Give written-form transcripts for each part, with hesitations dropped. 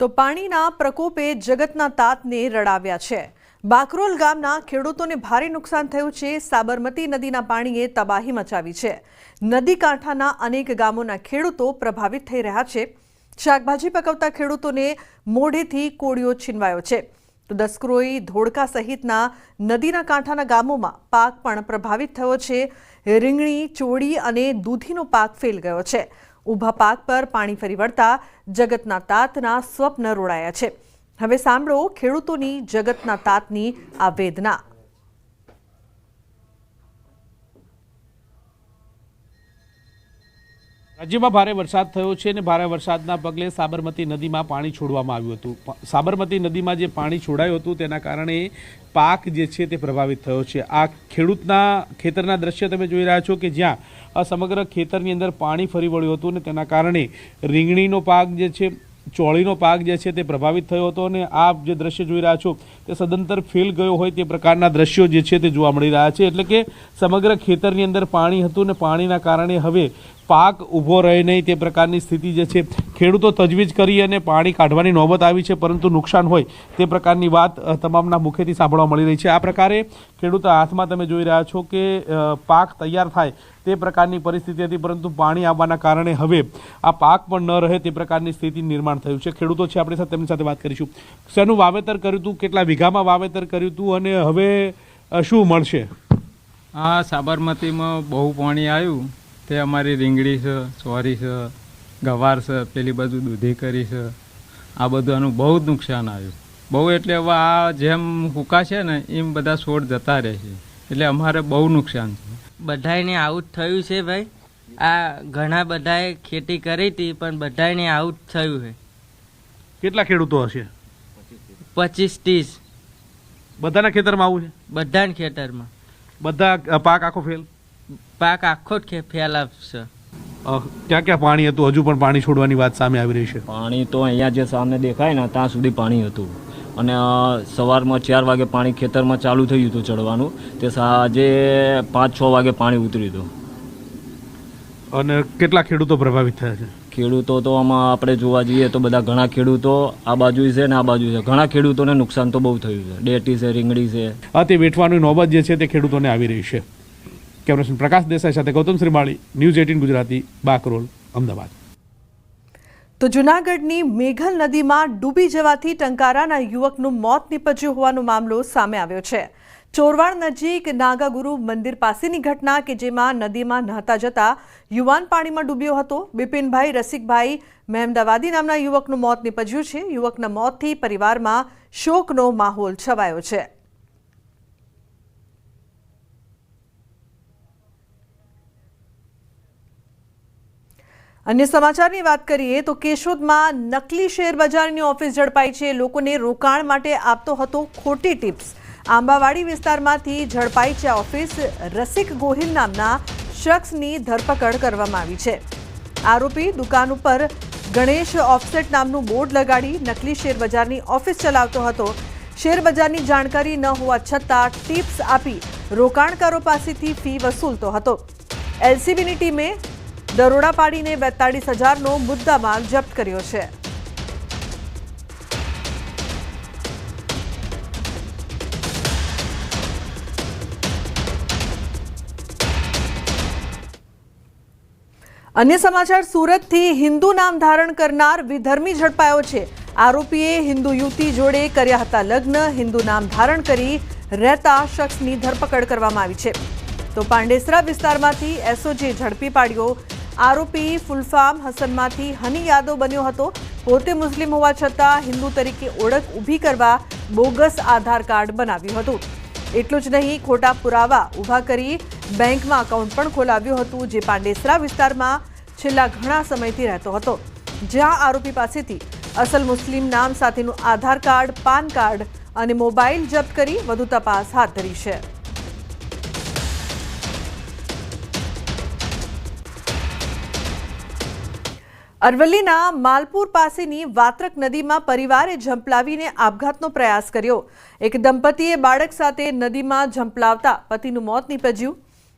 તો પાણીના પ્રકોપે જગતના તાતને રડાવ્યા છે। બાકરોલ ગામના ખેડૂતોને ભારે નુકસાન થયું છે। સાબરમતી નદીના પાણીએ તબાહી મચાવી છે। નદી કાંઠાના અનેક ગામોના ખેડૂતો પ્રભાવિત થઈ રહ્યા છે। શાકભાજી પકવતા ખેડૂતોને મોઢેથી કોળિયો છીનવાયો છે। તો દસક્રોઈ, ધોળકા સહિતના નદીના કાંઠાના ગામોમાં પાક પણ પ્રભાવિત થયો છે। રીંગણી, ચોળી અને દૂધીનો પાક ફેલ ગયો છે। ઊભા પાક પર પાણી ફરી વળતા જગતના તાતના સ્વપ્ન રોડાયા છે। હવે સાંભળો ખેડૂતોની જગતના તાતની આ વેદના। રાજ્યમાં ભારે વરસાદ થયો છે અને ભારે વરસાદના પગલે સાબરમતી નદીમાં પાણી છોડવામાં આવ્યું હતું। સાબરમતી નદીમાં જે પાણી છોડાયું હતું તેના કારણે પાક જે છે તે પ્રભાવિત થયો છે। આ ખેડૂતના ખેતરના દ્રશ્ય તમે જોઈ રહ્યા છો કે જ્યાં સમગ્ર ખેતરની અંદર પાણી ફરી વળ્યું હતું અને તેના કારણે રીંગણીનો પાક જે છે, ચોળીનો પાક જે છે તે પ્રભાવિત થયો હતો અને આપ જે દ્રશ્ય જોઈ રહ્યા છો તે સદંતર ફેલ ગયો હોય તે પ્રકારના દ્રશ્યો જે છે તે જોવા મળી રહ્યા છે। એટલે કે સમગ્ર ખેતરની અંદર પાણી હતું ને પાણીના કારણે હવે પાક ઊભો રહે નહીં તે પ્રકારની સ્થિતિ જે છે ખેડૂતો તજવીજ કરી અને પાણી કાઢવાની નોબત આવી છે, પરંતુ નુકસાન હોય તે પ્રકારની વાત તમામના મુખેથી સાંભળવા મળી રહી છે। આ પ્રકારે ખેડૂતો હાથમાં તમે જોઈ રહ્યા છો કે પાક તૈયાર થાય તે પ્રકારની પરિસ્થિતિ હતી, પરંતુ પાણી આવવાના કારણે હવે આ પાક પણ ન રહે તે પ્રકારની સ્થિતિ નિર્માણ થયું છે। ખેડૂતો છે આપણી સાથે, તેમની સાથે વાત કરીશું। શેનું વાવેતર કર્યું હતું, કેટલા વીઘામાં વાવેતર કર્યું હતું અને હવે શું મળશે? આ સાબરમતીમાં બહુ પાણી આવ્યું તે અમારી રીંગણી છે, ચોરી છે, ગવાર છે, પેલી બાજુ દૂધી કરી છે, આ બધાનું બહુ જ નુકસાન આવ્યું। બહુ એટલે હવે આ જેમ હુકા છે ને એમ બધા છોડ જતા રહે છે, એટલે અમારે બહુ નુકસાન છે। બધાને આઉટ થયું છે ભાઈ। આ ઘણા બધાએ ખેતી કરી હતી પણ બધાને આઉટ થયું છે। કેટલા ખેડૂતો હશે? 25-30 બધાના ખેતરમાં આવું છે? બધાના ખેતરમાં બધા પાક આખો ફેલ? પાક આખો જ ફેલાવશે। ક્યાં ક્યાં પાણી હતું? હજુ પણ પાણી છોડવાની વાત સામે આવી રહી છે? પાણી તો અહીંયા જે સામે દેખાય ને ત્યાં સુધી પાણી હતું અને સવારમાં 4 વાગે પાણી ખેતરમાં ચાલુ થયું હતું ચડવાનું, તે સાંજે 5-6 વાગે પાણી ઉતર્યું હતું। અને કેટલા ખેડૂતો પ્રભાવિત થયા છે? ખેડૂતો તો આમાં આપણે જોવા જઈએ તો બધા ઘણા ખેડૂતો આ બાજુ છે ને આ બાજુ છે, ઘણા ખેડૂતોને નુકસાન તો બહુ થયું છે। ડેટી છે, રીંગણી છે, તે વેઠવાની નોબત જે છે તે ખેડૂતોને આવી રહી છે। કેમેરામેન પ્રકાશ દેસાઈ સાથે ગૌતમ શ્રીમાળી, ન્યૂઝ 18 ગુજરાતી, બાકરોલ, અમદાવાદ। તો જૂનાગઢની મેઘલ નદીમાં ડૂબી જવાથી ટંકારાના યુવકનું મોત નીપજ્યું હોવાનો મામલો સામે આવ્યો છે। ચોરવાડ નજીક નાગાગુરુ મંદિર પાસેની ઘટના કે જેમાં નદીમાં નહાતા જતા યુવાન પાણીમાં ડૂબ્યો હતો। બિપિનભાઈ રસિકભાઈ મહેમદાવાદી નામના યુવકનું મોત નીપજ્યું છે। યુવકના મોતથી પરિવારમાં શોકનો માહોલ છવાયો છે। અન્ય સમાચારની વાત કરીએ તો કેશોદમાં નકલી શેર બજારની ઓફિસ ઝડપાઈ છે। લોકોને રોકાણ માટે આપતો હતો ખોટી ટિપ્સ। આંબાવાડી વિસ્તારમાંથી ઝડપાઈ છે ઓફિસ। રસિક ગોહિલ નામના શખ્સની ધરપકડ કરવામાં આવી છે। આરોપી દુકાન ઉપર ગણેશ ઓફસેટ નામનું બોર્ડ લગાડી નકલી શેર બજારની ઓફિસ ચલાવતો હતો। શેર બજારની જાણકારી ન હોવા છતાં ટિપ્સ આપી રોકાણકારો પાસેથી ફી વસૂલતો હતો। એલસીબીની ટીમે દરોડા પાડીને 42,000નો મુદ્દામાલ જપ્ત કર્યો છે। અન્ય સમાચાર, સુરતથી હિન્દુ નામ ધારણ કરનાર વિધર્મી ઝડપાયો છે। આરોપીએ હિન્દુ યુવતી જોડે કર્યા હતા લગ્ન। હિન્દુ નામ ધારણ કરી રહેતા શખ્સની ધરપકડ કરવામાં આવી છે। તો પાંડેસરા વિસ્તારમાંથી એસઓજી ઝડપી પાડ્યો। આરોપી ફુલફામ હસનમાંથી હની યાદવ બન્યો હતો। પોતે મુસ્લિમ હોવા છતાં હિન્દુ તરીકે ઓળખ ઊભી કરવા બોગસ આધાર કાર્ડ બનાવ્યું હતું। એટલું જ નહીં, ખોટા પુરાવા ઊભા કરી બેંકમાં એકાઉન્ટ પણ ખોલાવ્યું હતું, જે પાંડેસરા વિસ્તારમાં છેલ્લા ઘણા સમયથી રહેતો હતો। જ્યાં આરોપી પાસેથી અસલ મુસ્લિમ નામ સાથેનું આધાર કાર્ડ, પાન કાર્ડ અને મોબાઈલ જપ્ત કરી વધુ તપાસ હાથ ધરી છે। અરવલ્લીના માલપુર પાસેની વાત્રક નદીમાં પરિવારે ઝંપલાવીને આપઘાતનો પ્રયાસ કર્યો। એક દંપતીએ બાળક સાથે નદીમાં ઝંપલાવતા પતિનું મોત નીપજ્યું।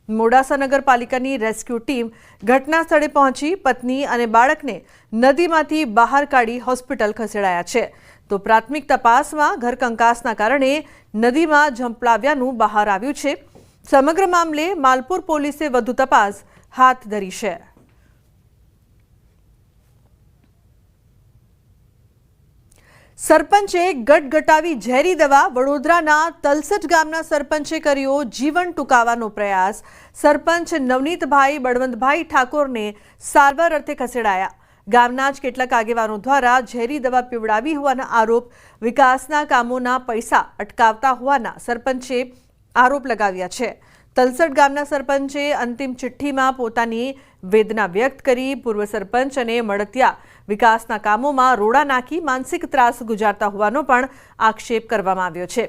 મોડાસા નગરપાલિકાની રેસ્ક્યુ ટીમ ઘટના સ્થળે પહોંચી પત્ની અને બાળકને નદીમાંથી બહાર કાઢી હોસ્પિટલ ખસેડાયા છે. તો પ્રાથમિક તપાસમાં ઘરકંકાસના કારણે નદીમાં ઝંપલાવ્યાનું બહાર આવ્યું છે. સમગ્ર મામલે માલપુર પોલીસે વધુ તપાસ હાથ ધરી છે. સરપંચે ગટગટાવી ઝેરી દવા. વડોદરાના તલસટ ગામના સરપંચે કર્યો જીવન ટૂંકાવવાનો પ્રયાસ. સરપંચ નવનીતભાઈ બળવંતભાઈ ઠાકોરને સારવાર અર્થે ખસેડાયા. ગામના જ કેટલાક આગેવાનો દ્વારા ઝેરી દવા પીવડાવી હોવાના આરોપ. વિકાસના કામોના પૈસા અટકાવતા હોવાના સરપંચે આરોપ લગાવ્યા છે. તલસટ ગામના સરપંચે અંતિમ ચિઠ્ઠીમાં પોતાની વેદના વ્યક્ત કરી. પૂર્વ સરપંચ અને મળતિયા વિકાસના કામોમાં રોડા નાખી માનસિક ત્રાસ ગુજારતા હોવાનો પણ આક્ષેપ કરવામાં આવ્યો છે.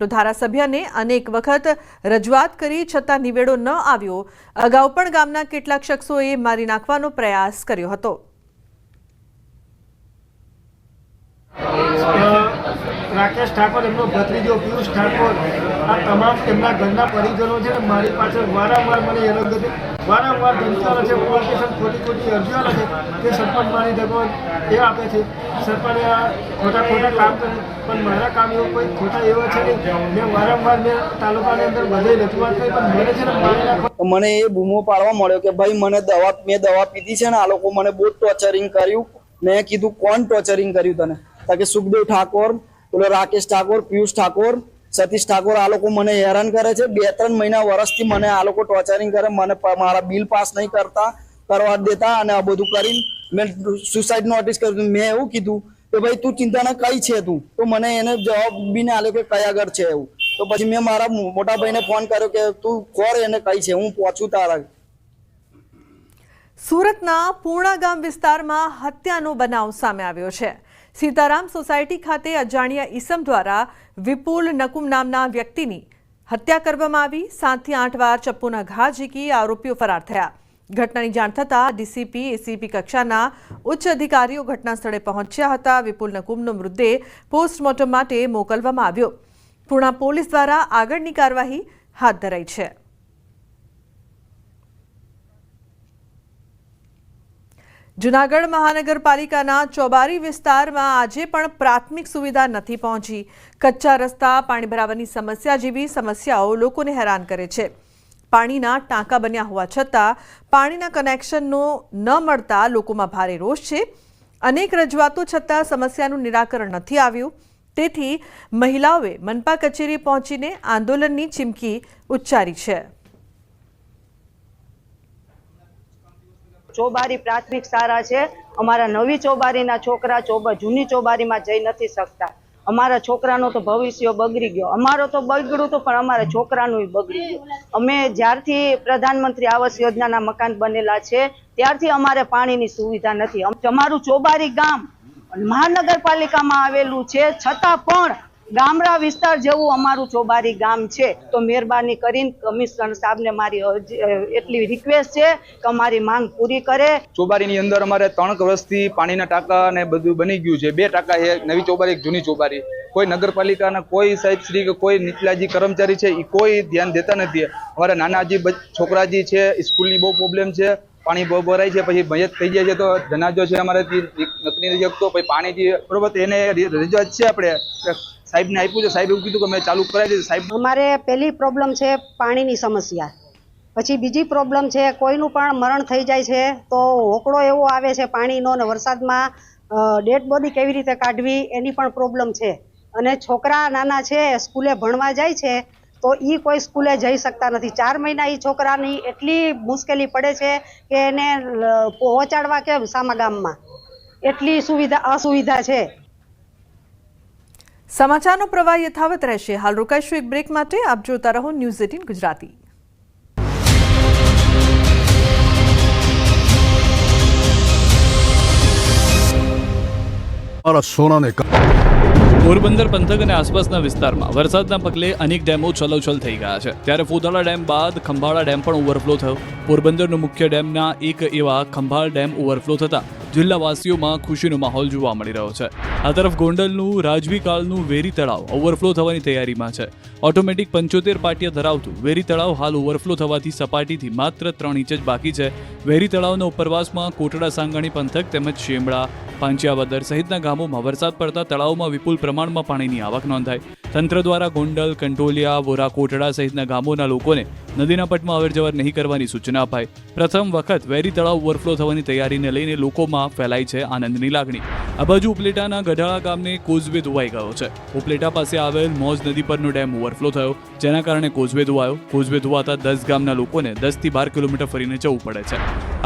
તો ધારાસભ્યને અનેક વખત રજૂઆત કરી છતાં નિવેડો ન આવ્યો. અગાઉ પણ ગામના કેટલાક શખ્સોએ મારી નાખવાનો પ્રયાસ કર્યો હતો. રાકેશ ઠાકોર, એમનો ભત્રીજો પિયુષ ઠાકોર, આ તમામ તેમના ઘરના પરિજનો છે ને મારી પાછળ વારંવાર મને હેરાન કરે, વારંવાર ધમકીઓ છે, પોલીસ સ્ટેશન ખોટી અરજીઓ લખે કે સરપંચ મારી દગો એ આપે છે. સરપંચે આ ખોટા કામ કર્યું, પણ મારા કામ એવું કોઈ ખોટા એવા છે નહીં. મેં વારંવાર તાલુકાની અંદર બધે રજૂઆત કરી, પણ મને છે ને મારી નાખવા. મને એ બૂમો પાડવા મળ્યો કે ભાઈ મેં દવા પીધી છે ને આ લોકો મને બહુ ટોર્ચરિંગ કર્યું. મેં કીધું કોણ ટોર્ચરિંગ કર્યું તને? કે સુખદેવ ઠાકોર, પેલો રાકેશ ઠાકોર, પિયુષ ઠાકોર, સતીશ ઠાકોર, આ લોકો મને હેરાન કરે છે. 2-3 મહિના વર્ષથી મને આ લોકો ટોર્ચરિંગ કરે. મને મારા બિલ પાસ નહીં કરવા દેતા અને આ બધું કરીને મેં સુસાઇડ નોટિસ કર્યું. મેં એવું કીધું કે ભાઈ તું ચિંતા ના કઈ છે તું? તો મને એને જવાબ બી ના આલ્યો કે કયા ઘર છે એવું. તો પછી મેં મારા મોટા ભાઈને ફોન કર્યો કે તું કોણ એને કઈ છે, હું પહોંચું તારા. સુરતના પૂર્ણા ગામ વિસ્તારમાં હત્યાનો બનાવ સામે આવ્યો છે. સીતારામ સોસાયટી ખાતે અજાણ્યા ઈસમ દ્વારા વિપુલ નકુમ નામના વ્યક્તિની હત્યા કરવામાં આવી. 7 થી 8 વાર ચપ્પુના ઘા ઝીકી આરોપીઓ ફરાર થયા. ઘટનાની જાણ થતાં ડીસીપી, એસીપી કક્ષાના ઉચ્ચ અધિકારીઓ ઘટના સ્થળે પહોંચ્યા હતા. વિપુલ નકુમનો મૃતદેહ પોસ્ટમોર્ટમ માટે મોકલવામાં આવ્યો. પૂર્ણા પોલીસ દ્વારા આગળની કાર્યવાહી હાથ ધરાઈ છે. જૂનાગઢ મહાનગરપાલિકાના ચોબારી વિસ્તારમાં આજે પણ પ્રાથમિક સુવિધા નથી પહોંચી. કચ્ચા રસ્તા, પાણી ભરાવાની સમસ્યા જેવી સમસ્યાઓ લોકોને હેરાન કરે છે. પાણીના ટાંકા બન્યા હોવા છતાં પાણીના કનેક્શનનો ન મળતા લોકોમાં ભારે રોષ છે. અનેક રજૂઆતો છતાં સમસ્યાનું નિરાકરણ નથી આવ્યું. તેથી મહિલાઓએ મનપા કચેરી પહોંચીને આંદોલનની ચીમકી ઉચ્ચારી છે. ચોબારી પ્રાથમિક શાળા છે. અમારા નવી ચોબારીના છોકરા જૂની ચોબારીમાં જઈ નથી શકતા. અમારા છોકરાનો તો ભવિષ્ય બગડી ગયો. અમારો તો બગડ્યું હતું, પણ અમારા છોકરાનું બગડી ગયું. અમે જ્યારથી પ્રધાનમંત્રી આવાસ યોજનાના મકાન બનેલા છે ત્યારથી અમારે પાણીની સુવિધા નથી. અમારું ચોબારી ગામ મહાનગરપાલિકામાં આવેલું છે, છતાં પણ ગામડા વિસ્તાર જેવું અમારું ચોબારી ગામ છે. તો મહેરબાની કરીને કમિશનર સાહેબને મારી એટલી રિક્વેસ્ટ છે કે અમારી માંગ પૂરી કરે. ચોબારીની અંદર અમારે 3 વર્ષથી પાણીના ટાંકા અને બધું બની ગયું છે. 2 ટાંકા છે, નવી ચોબારી, એક જૂની ચોબારી. કોઈ નગરપાલિકાના કોઈ સાહેબ શ્રી કે કોઈ નીચલાજી કર્મચારી છે એ કોઈ ધ્યાન દેતા નથી. અમારા નાનાજી છોકરાજી છે, સ્કૂલની બહુ પ્રોબ્લેમ છે. પાણી બહુ ભરાય છે, પછી મયત થઈ જાય છે તો જનાજો છે અમારાથી નકરી નથી શકતો. પછી પાણીથી બરોબર એને રજૂઆત છે આપણે સાહેબને આપ્યું છે. સાહેબ એવું કીધું કે અમે ચાલુ કરાવી દઈશું. સાહેબ અમારે પહેલી પ્રોબ્લેમ છે પાણીની સમસ્યા. પછી બીજી પ્રોબ્લેમ છે કોઈનું પણ મરણ થઈ જાય છે તો હોકળો એવો આવે છે પાણીનો, ને વરસાદમાં ડેડ બોડી કેવી રીતે કાઢવી એની પણ પ્રોબ્લેમ છે. અને છોકરા નાના છે, સ્કૂલે ભણવા જાય છે તો એ કોઈ સ્કૂલે જઈ શકતા નથી. 4 મહિના એ છોકરાની એટલી મુશ્કેલી પડે છે કે એને પહોંચાડવા કે સામા ગામમાં એટલી અસુવિધા છે. સમાચારનો પ્રવાહ યથાવત રહેશે. હાલ રોકાઈશું એક બ્રેક માટે. આપ જોતા રહો ન્યૂઝ 18 ગુજરાતી. પોરબંદર પંથક અને આસપાસના વિસ્તારમાં વરસાદના પગલે અનેક ડેમો છલોછલ થઈ ગયા છે. ત્યારે ફોદાળા ડેમ બાદ ખંભાળા ડેમ પણ ઓવરફ્લો થયો. પોરબંદરનો મુખ્ય ડેમના એક એવા ખંભાળ ડેમ ઓવરફ્લો થતા જિલ્લાવાસીઓમાં ખુશીનો માહોલ જોવા મળી રહ્યો છે. આ તરફ ગોંડલનું રાજવી કાળનું વેરી તળાવ ઓવરફ્લો થવાની તૈયારીમાં છે. ઓટોમેટિક 75 પાટિયા ધરાવતું વેરી તળાવ હાલ ઓવરફ્લો થવાથી સપાટીથી માત્ર 3 ઇંચ જ બાકી છે. વેરી તળાવના ઉપરવાસમાં કોટડા સાંગાણી પંથક તેમજ શેમડા, પાંચિયાવદર સહિતના ગામોમાં વરસાદ પડતા તળાવમાં વિપુલ પ્રમાણમાં પાણીની આવક નોંધાઈ. તંત્ર દ્વારા ગોંડલ, કંટોલિયા, વોરા, કોટડા સહિતના ગામોના લોકોને નદીના પટમાં અવરજવર નહીં કરવાની સૂચના અપાઈ. પ્રથમ વખત વેરી તળાવ ઓવરફ્લો થવાની તૈયારીને લઈને લોકોમાં ફેલાઈ છે આનંદની લાગણી. આ બાજુ ઉપલેટાના ગઢાળા ગામને કોઝવે ધોવાઈ ગયો છે. ઉપલેટા પાસે આવેલ મોજ નદી પરનો ડેમ ઓવરફ્લો થયો, જેના કારણે કોઝવે ધોવાયો. કોઝવે ધોવાતા 10 ગામના લોકોને 10 થી 12 કિલોમીટર ફરીને જવું પડે છે.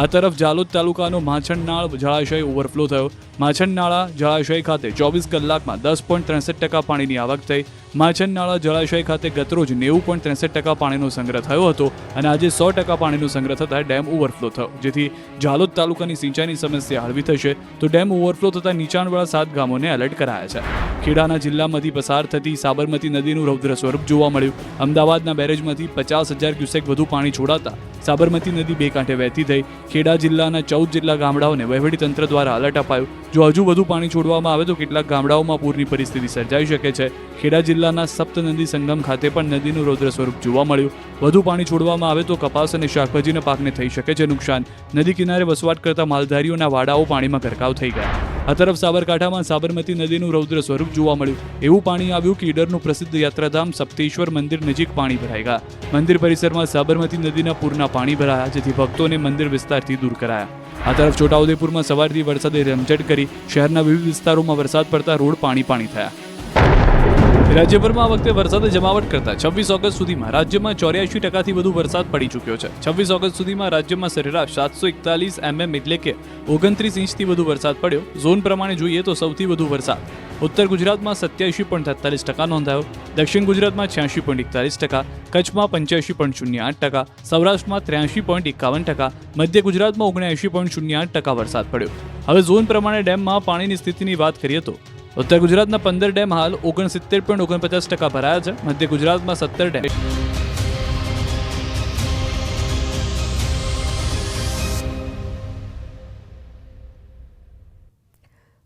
આ તરફ જાલોદ તાલુકાનો માછણનાળ જળાશય ઓવરફ્લો થયો. માછણનાળા જળાશય ખાતે 24 કલાકમાં 10.63% પાણીની આવક થઈ. માછણનાળા જળાશય ખાતે ગતરોજ 90.63% પાણીનો સંગ્રહ થયો હતો અને આજે 100% પાણીનો સંગ્રહ થતાં ડેમ ઓવરફ્લો થયો, જેથી જાલોદ તાલુકાની સિંચાઈની સમસ્યા હળવી થશે. તો ડેમ ઓવરફ્લો થતાં નીચાણવાળા 7 ગામોને એલર્ટ કરાયા છે. ખેડાના જિલ્લામાંથી પસાર થતી સાબરમતી નદીનું રૌદ્ર સ્વરૂપ જોવા મળ્યું. અમદાવાદના બેરેજમાંથી 50,000 ક્યુસેક વધુ પાણી છોડાતા સાબરમતી નદી બે કાંઠે વહેતી થઈ. ખેડા જિલ્લાના 14 જેટલા ગામડાઓને વહીવટીતંત્ર દ્વારા એલર્ટ અપાયું. જો હજુ વધુ પાણી છોડવામાં આવે તો કેટલાક ગામડાઓમાં પૂરની પરિસ્થિતિ સર્જાઈ શકે છે. ખેડા જિલ્લાના સપ્તનદી સંગમ ખાતે પણ નદીનું રૌદ્ર સ્વરૂપ જોવા મળ્યું. વધુ પાણી છોડવામાં આવે તો કપાસ અને શાકભાજીના પાકને થઈ શકે છે નુકસાન. નદી કિનારે વસવાટ કરતા માલધારીઓના વાડાઓ પાણીમાં ગરકાવ થઈ ગયા. આ તરફ સાબરકાંઠામાં સાબરમતી નદીનું રૌદ્ર સ્વરૂપ જોવા મળ્યું. એવું પાણી આવ્યું કે ઈડરનું પ્રસિદ્ધ યાત્રાધામ સપ્તેશ્વર મંદિર નજીક પાણી ભરાઈ ગયા. મંદિર પરિસરમાં સાબરમતી નદીના પૂરના પાણી ભરાયા, જેથી ભક્તોને મંદિર વિસ્તારથી દૂર કરાયા. આ તરફ છોટાઉદેપુરમાં સવારથી વરસાદે રમઝટ કરી શહેરના વિવિધ વિસ્તારોમાં વરસાદ પડતા રોડ પાણી થયા. રાજ્યભરમાં આ વખતે વરસાદે જમાવટ કરતા 26 ઓગસ્ટ સુધીમાં રાજ્યમાં 84% વધુ વરસાદ પડી ચૂક્યો છે. 26 ઓગસ્ટ સુધીમાં રાજ્યમાં સરેરાશ 741 mm એટલે કે 29 ઇંચથી વધુ વરસાદ પડ્યો. ઝોન પ્રમાણે જોઈએ તો સૌથી વધુ વરસાદ ઉત્તર ગુજરાતમાં 87.43% નોંધાયો, દક્ષિણ ગુજરાતમાં 86.41%, કચ્છમાં 85.08%, સૌરાષ્ટ્રમાં 83.51%, મધ્ય ગુજરાતમાં 79.08% વરસાદ પડ્યો. હવે ઝોન પ્રમાણે ડેમમાં પાણીની સ્થિતિની વાત કરીએ તો ઉત્તર ગુજરાતના 15 ડેમ હાલ 69.49% ભરાયા છે. મધ્ય ગુજરાતમાં 17 ડેમ.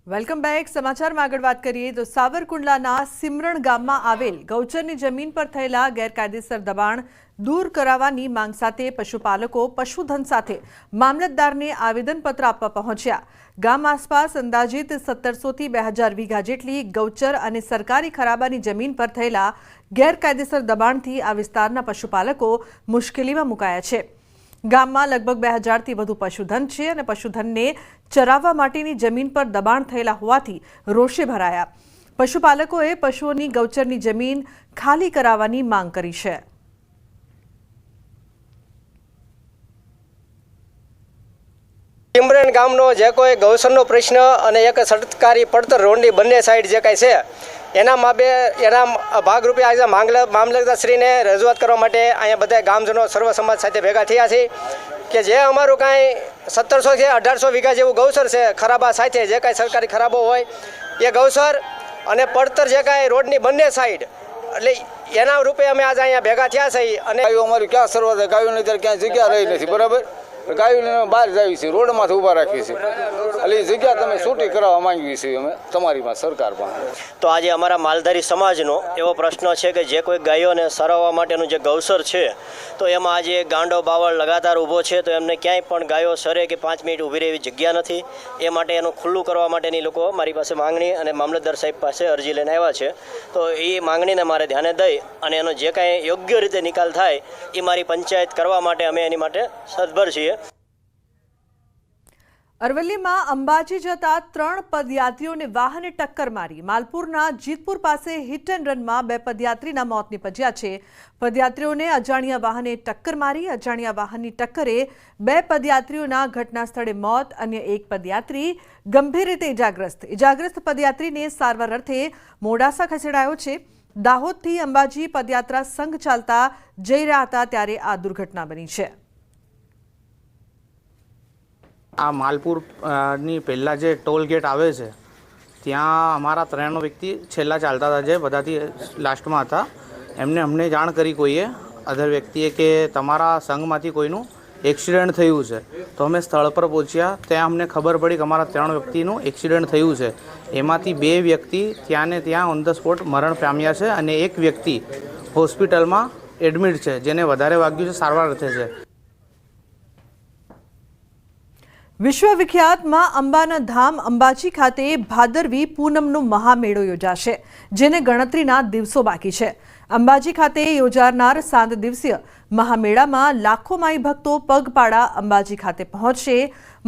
Welcome back. સમાચારમાં આગળ વાત કરીએ તો સાવરકુંડલાના સિમરણ ગામમાં આવેલ ગૌચરની જમીન પર થયેલા ગેરકાયદેસર દબાણ દૂર કરાવવાની માંગ સાથે પશુપાલકો પશુધન સાથે મામલતદારને આવેદનપત્ર આપવા પહોંચ્યા. ગામ આસપાસ અંદાજિત 1700 થી 2000 વીઘા જેટલી ગૌચર અને સરકારી ખરાબાની જમીન પર થયેલા ગેરકાયદેસર દબાણથી આ વિસ્તારના પશુપાલકો મુશ્કેલીમાં મુકાયા છે. ગામમાં લગભગ 2000 થી વધુ પશુધન છે અને પશુધનને ચરાવવા માટેની જમીન પર દબાણ થયેલા હોવાથી રોષે ભરાયા. પશુપાલકોએ પશુઓની ગૌચરની જમીન ખાલી કરાવવાની માંગ કરી છે. સિમરણ ગામનો જે કોઈ ગૌચરનો પ્રશ્ન અને એક સરકારી પડતર રોડની બંને સાઈડ જે કાંઈ છે એના ભાગરૂપે આજે મામલતદારશ્રીને રજૂઆત કરવા માટે અહીંયા બધા ગામજનો સર્વ સમાજ સાથે ભેગા થયા છે કે જે અમારું કાંઈ 1700 થી 1800 વીઘા જેવું ગૌચર છે ખરાબા સાથે જે કાંઈ સરકારી ખરાબો હોય એ ગૌચર અને પડતર જે કાંઈ રોડની બંને સાઈડ એટલે એના રૂપે અમે આજે અહીંયા ભેગા થયા છીએ. અને અમારી ક્યાં શરૂઆત ગાયોની ત્યારે ક્યાંય જગ્યા રહી નથી, બરાબર. ગાયોને બહાર જાવી છે, રોડમાંથી ઊભા રાખીએ છીએ. એટલે એ જગ્યા તમે છૂટી કરાવવા માંગીએ છીએ અમે તમારીમાં સરકારમાં. તો આજે અમારા માલધારી સમાજનો એવો પ્રશ્ન છે કે જે કોઈ ગાયોને સરાવવા માટેનું જે ગૌચર છે તો એમાં આજે ગાંડો બાવળ લગાતાર ઊભો છે, તો એમને ક્યાંય પણ ગાયો સરે કે 5 મિનિટ ઊભી રહે એવી જગ્યા નથી. એ માટે એનું ખુલ્લું કરવા માટેની લોકો મારી પાસે માંગણી અને મામલતદાર સાહેબ પાસે અરજી લઈને આવ્યા છે. તો એ માંગણીને મારે ધ્યાને દઈ અને એનો જે કાંઈ યોગ્ય રીતે નિકાલ થાય એ મારી પંચાયત કરવા માટે અમે એની માટે સદ્ધર છીએ. અરવલ્લીમાં અંબાજી જતા 3 પદયાત્રીઓને વાહને ટક્કર મારી. માલપુરના જીતપુર પાસે હિટ એન્ડ રનમાં 2 પદયાત્રીના મોત નીપજ્યા છે. પદયાત્રીઓને અજાણ્યા વાહને ટક્કર મારી. અજાણ્યા વાહનની ટક્કરે 2 પદયાત્રીઓના ઘટના સ્થળે મોત, અન્ય 1 પદયાત્રી ગંભીર રીતે ઇજાગ્રસ્ત. ઇજાગ્રસ્ત પદયાત્રીને સારવાર અર્થે મોડાસા ખસેડાયો છે. દાહોદથી અંબાજી પદયાત્રા સંઘ ચાલતા જઈ રહ્યા હતા ત્યારે આ દુર્ઘટના બની છે. આ માલપુરની પહેલાં જે ટોલ ગેટ આવે છે ત્યાં અમારા 3 વ્યક્તિ છેલ્લા ચાલતા હતા, જે બધાથી લાસ્ટમાં હતા. અમને જાણ કરી કોઈએ અધર વ્યક્તિએ કે તમારા સંઘમાંથી કોઈનું એક્સિડન્ટ થયું છે. તો અમે સ્થળ પર પહોંચ્યા, ત્યાં અમને ખબર પડી કે અમારા 3 વ્યક્તિનું એક્સિડન્ટ થયું છે. એમાંથી 2 વ્યક્તિ ત્યાં ને ત્યાં ઓન ધ સ્પોટ મરણ પામ્યા છે અને 1 વ્યક્તિ હોસ્પિટલમાં એડમિટ છે, જેને વધારે વાગ્યું છે, સારવાર અર્થે છે. વિશ્વવિખ્યાત માં અંબાના ધામ અંબાજી ખાતે ભાદરવી પૂનમનો મહામેળો યોજાશે, જેને ગણતરીના દિવસો બાકી છે. અંબાજી ખાતે યોજાનાર 7 દિવસીય મહામેળામાં લાખો માઈ ભક્તો પગપાળા અંબાજી ખાતે પહોંચશે.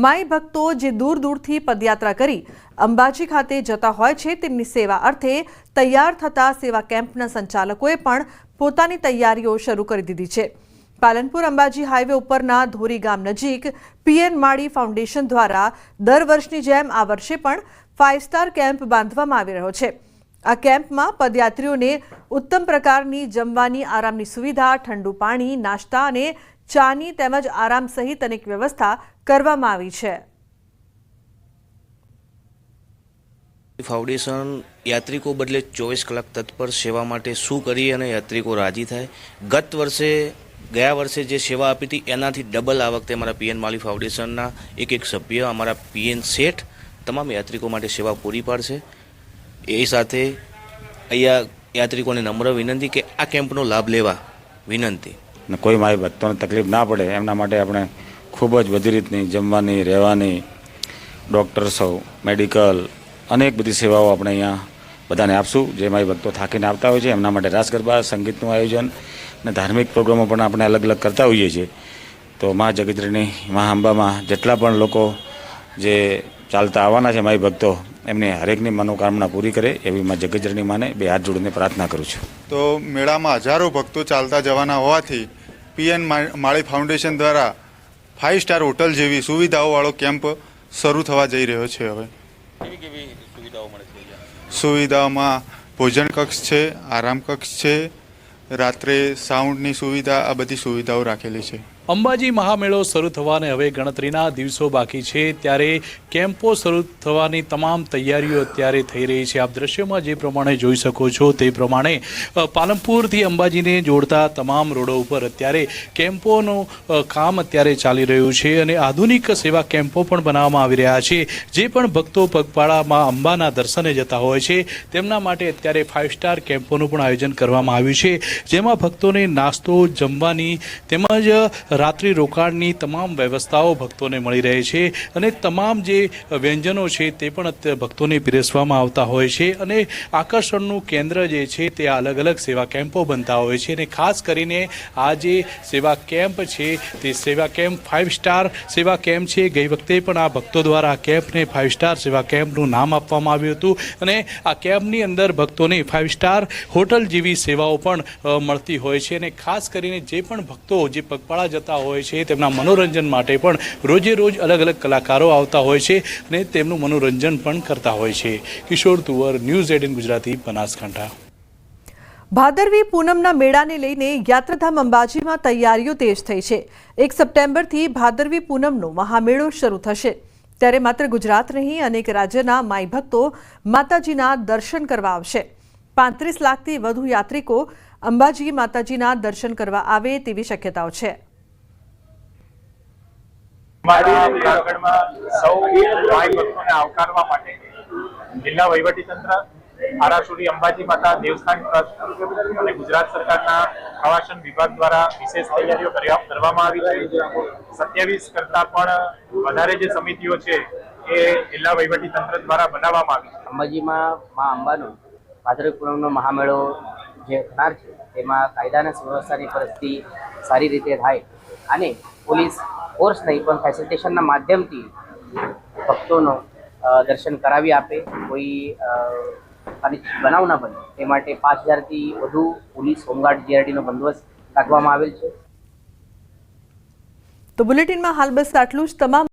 માઈ ભક્તો જે દૂર દૂરથી પદયાત્રા કરી અંબાજી ખાતે જતા હોય છે, તેમની સેવા અર્થે તૈયાર થતા સેવા કેમ્પના સંચાલકોએ પણ પોતાની તૈયારીઓ શરૂ કરી દીધી છે. પાલનપુર અંબાજી હાઈવે ઉપરના ધોરી ગામ નજીક પીએન માળી ફાઉન્ડેશન દ્વારા દર વર્ષની જેમ આ વર્ષે પણ 5 સ્ટાર કેમ્પ બાંધવામાં આવી રહ્યો છે. આ કેમ્પમાં પદયાત્રીઓને ઉત્તમ પ્રકારની જમવાની, આરામની સુવિધા, ઠંડુ પાણી, નાસ્તા અને ચાની તેમજ આરામ સહિત અનેક વ્યવસ્થા કરવામાં આવી છે. ફાઉન્ડેશન યાત્રિકો બદલે 24 કલાક તત્પર સેવા માટે શું કરી અને યાત્રિકો રાજી થાય. ગયા વર્ષે જે સેવા આપી હતી એનાથી ડબલ આ વખતે અમારા પીએન માળી ફાઉન્ડેશનના એક સભ્ય, અમારા પીએન શેઠ તમામ યાત્રિકો માટે સેવા પૂરી પાડશે. એ સાથે અહીંયા યાત્રિકોને નમ્ર વિનંતી કે આ કેમ્પનો લાભ લેવા વિનંતી. કોઈ મારી ભક્તોને તકલીફ ના પડે એમના માટે આપણે ખૂબ જ બધી રીતની જમવાની, રહેવાની, ડૉક્ટર્સો, મેડિકલ, અનેક બધી સેવાઓ આપણે અહીંયા બધાને આપશું. જે મારી ભક્તો થાકીને આવતા હોય છે એમના માટે રાસ ગરબા, સંગીતનું આયોજન અને ધાર્મિક પ્રોગ્રામો પણ આપણે અલગ અલગ કરતા હોઈએ છીએ. તો મા જગતજનની મા અંબામાં જેટલા પણ લોકો જે ચાલતા આવવાના છે મારી ભક્તો, એમની હરેકની મનોકામના પૂરી કરે એવી મા જગતજનની માને 2 હાથ જોડીને પ્રાર્થના કરું છું. તો મેળામાં હજારો ભક્તો ચાલતા જવાના હોવાથી પીએન માળી ફાઉન્ડેશન દ્વારા 5 સ્ટાર હોટલ જેવી સુવિધાઓવાળો કેમ્પ શરૂ થવા જઈ રહ્યો છે. હવે કેવી સુવિધાઓ મળે છે? સુવિધાઓમાં ભોજન કક્ષ છે, આરામ કક્ષ છે, રાત્રે સાઉન્ડની સુવિધા, આ બધી સુવિધાઓ રાખેલી છે. અંબાજી મહામેળો શરૂ થવાને હવે ગણતરીના દિવસો બાકી છે, ત્યારે કેમ્પો શરૂ થવાની તમામ તૈયારીઓ અત્યારે થઈ રહી છે. આપ દ્રશ્યમાં જે પ્રમાણે જોઈ શકો છો તે પ્રમાણે પાલનપુરથી અંબાજીને જોડતા તમામ રોડો ઉપર અત્યારે કેમ્પોનું કામ અત્યારે ચાલી રહ્યું છે અને આધુનિક સેવા કેમ્પો પણ બનાવવામાં આવી રહ્યા છે. જે પણ ભક્તો પગપાળામાં અંબાના દર્શને જતા હોય છે તેમના માટે અત્યારે 5 સ્ટાર કેમ્પોનું પણ આયોજન કરવામાં આવ્યું છે, જેમાં ભક્તોને નાસ્તો, જમવાની તેમજ રાત્રિ રોકાણની તમામ વ્યવસ્થાઓ ભક્તોને મળી રહે છે અને તમામ જે વ્યંજનો છે તે પણ ભક્તોને પીરસવામાં આવતા હોય છે અને આકર્ષણનું કેન્દ્ર જે છે તે અલગ અલગ સેવા કેમ્પો બનતા હોય છે. અને ખાસ કરીને આ જે સેવા કેમ્પ છે તે સેવા કેમ્પ 5 સ્ટાર સેવા કેમ્પ છે. ગઈ વખતે પણ આ ભક્તો દ્વારા આ કેમ્પને 5 સ્ટાર સેવા કેમ્પનું નામ આપવામાં આવ્યું હતું અને આ કેમ્પની અંદર ભક્તોને 5 સ્ટાર હોટલ જેવી સેવાઓ પણ મળતી હોય છે. અને ખાસ કરીને જે પણ ભક્તો જે પગપાળા જતા હોય છે તેમના મનોરંજન માટે પણ રોજે રોજ અલગ અલગ કલાકારો આવતા હોય છે અને તેમનું મનોરંજન પણ કરતા હોય છે. કિશોર તુવર, ન્યૂઝ 18 ગુજરાતી, બનાસકાંઠા. ભાદરવી પૂનમના મેળાને લઈને યાત્રાધામ અંબાજીમાં તૈયારીઓ તેજ થઈ છે. 1 સપ્ટેમ્બરથી ભાદરવી પૂનમનો મહામેળો શરૂ થશે, ત્યારે માત્ર ગુજરાત નહીં અનેક રાજ્યના માઈ ભક્તો માતાજીના દર્શન કરવા આવશે. 35 લાખથી વધુ યાત્રિકો અંબાજી માતાજીના દર્શન કરવા આવે તેવી શક્યતાઓ છે. સૌ માઈ ભક્તોને આવકારવા માટે જિલ્લા વહીવટીતંત્ર, આરાસુરી અંબાજી માતા દેવસ્થાન ટ્રસ્ટ અને ગુજરાત સરકારના પ્રવાસન વિભાગ દ્વારા વિશેષ તૈયારીઓ કરવામાં આવી છે. 27 કરતા પણ વધારે જે સમિતિઓ છે એ જિલ્લા વહીવટીતંત્ર દ્વારા બનાવવામાં આવી છે. અંબાજીમાં મા અંબાનો ભાદરવી પૂનમનો મહામેળો જે થનાર છે તેમાં કાયદા અને સુવ્યવસ્થાની પરિસ્થિતિ સારી રીતે થાય અને પોલીસ ફોર્સ નહીં પણ ફેસિલિટેશનના માધ્યમથી ભક્તોનો દર્શન કરાવી આપે, કોઈ બનાવ ના બને તે માટે 5000થી વધુ પોલીસ, હોમગાર્ડ, જીઆરડીનો બંદોબસ્ત રાખવામાં આવેલ છે. તો બુલેટિનમાં હાલ બસ આટલું જ. તમામ